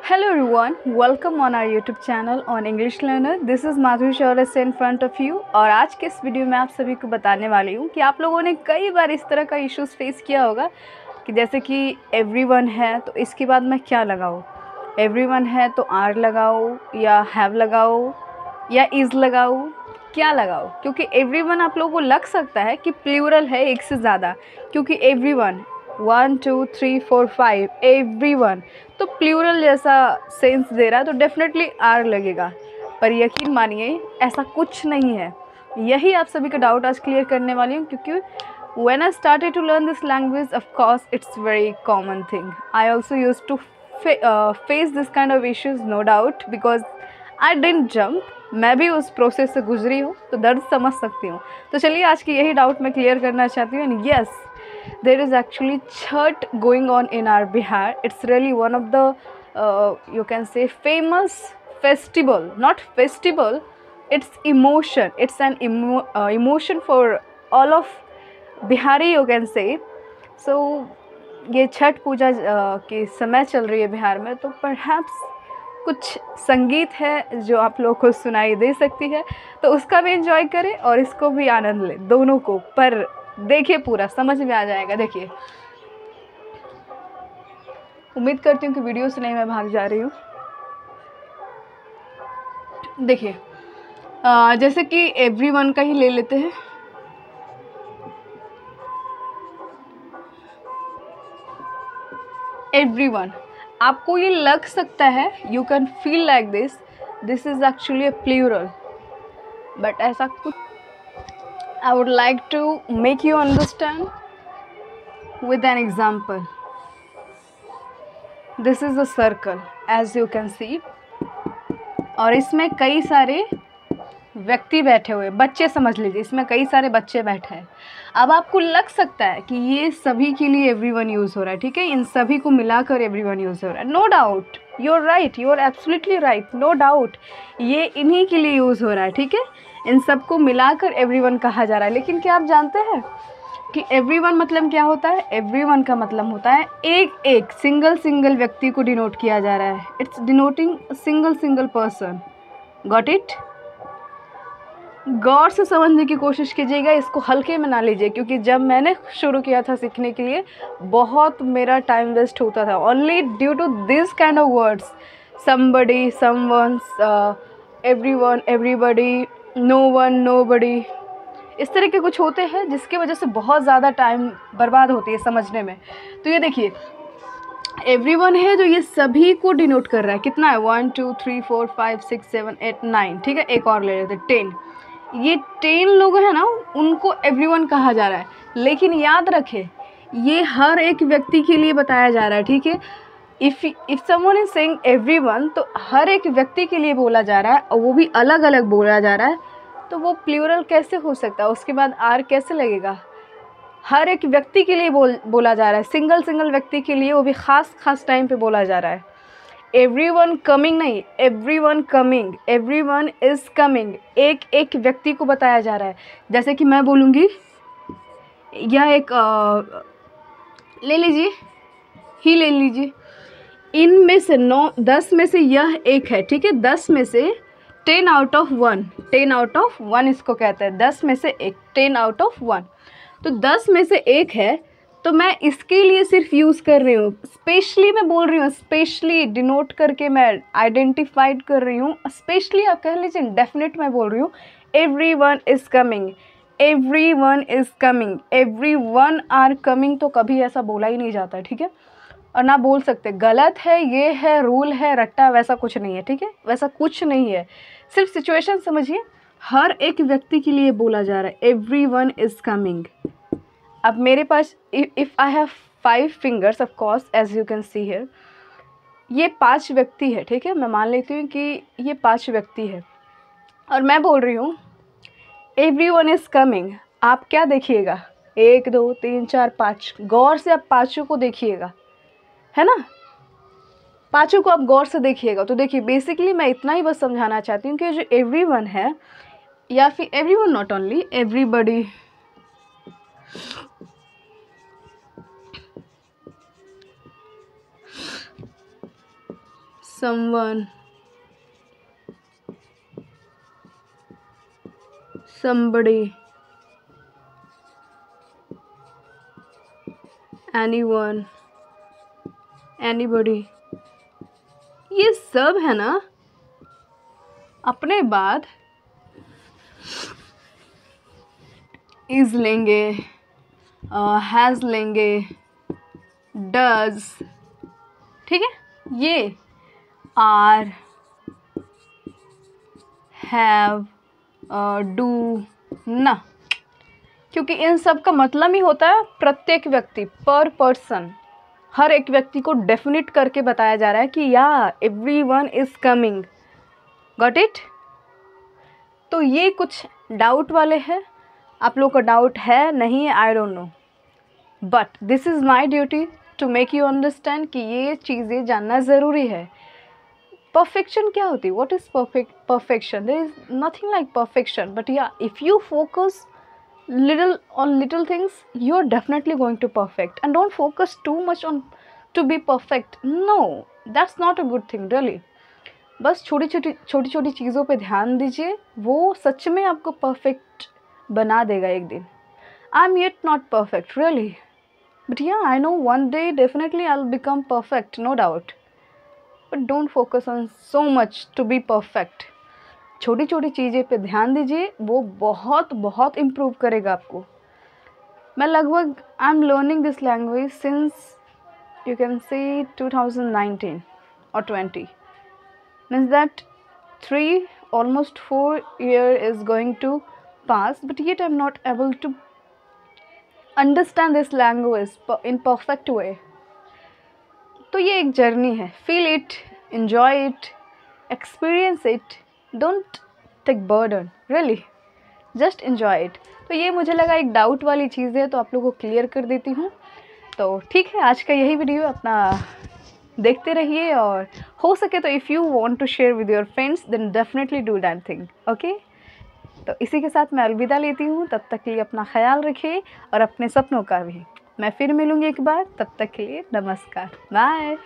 Hello everyone, welcome on our YouTube channel on English Learner. This is माधुरी शौर्य से in front of you और आज के इस video में आप सभी को बताने वाली हूँ कि आप लोगों ने कई बार इस तरह का इश्यूज़ फेस किया होगा कि जैसे कि everyone है तो इसके बाद मैं क्या लगाऊँ, everyone है तो are लगाओ या have लगाओ या is लगाओ, क्या लगाओ, क्योंकि everyone आप लोगों को लग सकता है कि प्लूरल है एक से ज़्यादा, क्योंकि everyone 1 2 3 4 5 everyone तो प्लूरल जैसा सेंस दे रहा है तो डेफिनेटली आर लगेगा। पर यकीन मानिए ऐसा कुछ नहीं है। यही आप सभी का डाउट आज क्लियर करने वाली हूँ, क्योंकि when I started to learn this language, of course it's very common thing. I also used to face this kind of issues, no doubt, because I didn't jump. मैं भी उस प्रोसेस से गुजरी हूँ तो दर्द समझ सकती हूँ। तो चलिए आज की यही डाउट मैं क्लियर करना चाहती हूँ। And yes, there is actually Chhat going on in our Bihar. It's really one of the you can say famous festival, not festival, it's emotion. It's an emotion for all of Bihari, you can say. So ये छठ पूजा के समय चल रही है बिहार में, तो perhaps कुछ संगीत है जो आप लोगों को सुनाई दे सकती है, तो उसका भी एंजॉय करें और इसको भी आनंद लें, दोनों को। पर देखिए पूरा समझ में आ जाएगा। देखिए, उम्मीद करती हूँ कि वीडियो से नहीं मैं भाग जा रही हूँ। देखिए जैसे कि एवरीवन का ही ले लेते हैं। एवरीवन, आपको ये लग सकता है, you can feel like this is actually a plural, but ऐसा कुछ I would like to make you understand with an example. This is a circle, as you can see, और इसमें कई सारे व्यक्ति बैठे हुए, बच्चे समझ लीजिए, इसमें कई सारे बच्चे बैठे हैं। अब आपको लग सकता है कि ये सभी के लिए एवरीवन यूज़ हो रहा है, ठीक है, इन सभी को मिलाकर एवरीवन यूज़ हो रहा है। No doubt, you are right, you are absolutely right, no doubt, ये इन्हीं के लिए यूज़ हो रहा है, ठीक है, इन सबको मिलाकर एवरीवन कहा जा रहा है। लेकिन क्या आप जानते हैं कि एवरीवन मतलब क्या होता है? एवरीवन का मतलब होता है एक एक सिंगल व्यक्ति को डिनोट किया जा रहा है। It's denoting single person. Got it? गौर से समझने की कोशिश कीजिएगा, इसको हल्के में ना लीजिए, क्योंकि जब मैंने शुरू किया था सीखने के लिए बहुत मेरा टाइम वेस्ट होता था only due to this kind of words, somebody, someones, everyone, everybody, no one, nobody, इस तरह के कुछ होते हैं जिसकी वजह से बहुत ज़्यादा टाइम बर्बाद होती है समझने में। तो ये देखिए, एवरीवन है जो ये सभी को डिनोट कर रहा है। कितना है? 1 2 3 4 5 6 7 8 9, ठीक है, एक और ले लेते 10। ये 10 लोग हैं ना, उनको एवरीवन कहा जा रहा है। लेकिन याद रखें, ये हर एक व्यक्ति के लिए बताया जा रहा है, ठीक है। If someone is saying everyone, तो हर एक व्यक्ति के लिए बोला जा रहा है और वो भी अलग अलग बोला जा रहा है, तो वो प्लूरल कैसे हो सकता है? उसके बाद आर कैसे लगेगा? हर एक व्यक्ति के लिए बोला जा रहा है, सिंगल व्यक्ति के लिए, वो भी खास टाइम पे बोला जा रहा है। एवरीवन कमिंग नहीं, everyone coming, everyone is coming, एक एक व्यक्ति को बताया जा रहा है। जैसे कि मैं बोलूँगी, यह एक ले लीजिए, ही ले लीजिए, इनमें से 10 में से यह एक है, ठीक है, 10 में से 10 आउट ऑफ 1, 10 आउट ऑफ 1 इसको कहते हैं, 10 में से एक, 10 आउट ऑफ 1। तो 10 में से एक है, तो मैं इसके लिए सिर्फ यूज़ कर रही हूँ, स्पेशली मैं बोल रही हूँ, स्पेशली डिनोट करके मैं आइडेंटिफाइड कर रही हूँ, स्पेशली आप कह लीजिए, डेफिनेट मैं बोल रही हूँ, everyone is coming, everyone is coming, everyone are coming, तो कभी ऐसा बोला ही नहीं जाता, ठीक है, और ना बोल सकते। गलत है, ये है, रूल है, रट्टा, वैसा कुछ नहीं है, ठीक है, वैसा कुछ नहीं है। सिर्फ सिचुएशन समझिए, हर एक व्यक्ति के लिए बोला जा रहा है एवरीवन इज़ कमिंग। अब मेरे पास if I have 5 fingers, of course as you can see here, ये 5 व्यक्ति है, ठीक है, मैं मान लेती हूँ कि ये 5 व्यक्ति है और मैं बोल रही हूँ एवरीवन इज़ कमिंग। आप क्या देखिएगा? 1 2 3 4 5, गौर से आप पाँचों को देखिएगा, है ना, पाँचों को आप गौर से देखिएगा। तो देखिए, बेसिकली मैं इतना ही बस समझाना चाहती हूँ कि जो एवरीवन है, या फिर everyone, not only everybody, someone, somebody, anyone, anybody, ये सब है ना। अपने बाद इज लेंगे, हैज़ लेंगे, डज, ठीक है। ये आर, हैव, डू ना, क्योंकि इन सब का मतलब ही होता है प्रत्येक व्यक्ति, पर पर्सन, हर एक व्यक्ति को डेफिनेट करके बताया जा रहा है कि या everyone is coming. Got it. तो ये कुछ डाउट वाले हैं, आप लोगों का डाउट है नहीं, I don't know, but this is my duty to make you understand कि ये चीज़ें जानना ज़रूरी है। परफेक्शन क्या होती है? What is perfection? There is nothing like perfection, but yeah, if you focus little things, you are definitely going to perfect. And don't focus too much on to be perfect. No, that's not a good thing really. बस छोटी छोटी चीज़ों पे ध्यान दीजिए, वो सच में आपको परफेक्ट बना देगा एक दिन। I am yet not perfect really, but yeah I know one day definitely I will become perfect, no doubt. But don't focus on so much to be perfect. छोटी छोटी चीज़ें पे ध्यान दीजिए, वो बहुत बहुत इम्प्रूव करेगा आपको। मैं लगभग I am learning this language since you can say 2019 और 20, means that almost 4 year is going to pass, but yet I'm not able to understand this language in perfect way. तो ये एक जर्नी है। Feel it, enjoy it, experience it, don't take burden, really just enjoy it. तो ये मुझे लगा एक doubt वाली चीज़ है, तो आप लोगों को क्लियर कर देती हूँ। तो ठीक है, आज का यही वीडियो, अपना देखते रहिए, और हो सके तो if you want to share with your friends then definitely do that thing, okay. तो इसी के साथ मैं अलविदा लेती हूँ, तब तक के लिए अपना ख्याल रखिए और अपने सपनों का भी। मैं फिर मिलूँगी एक बार, तब तक के लिए नमस्कार, बाय।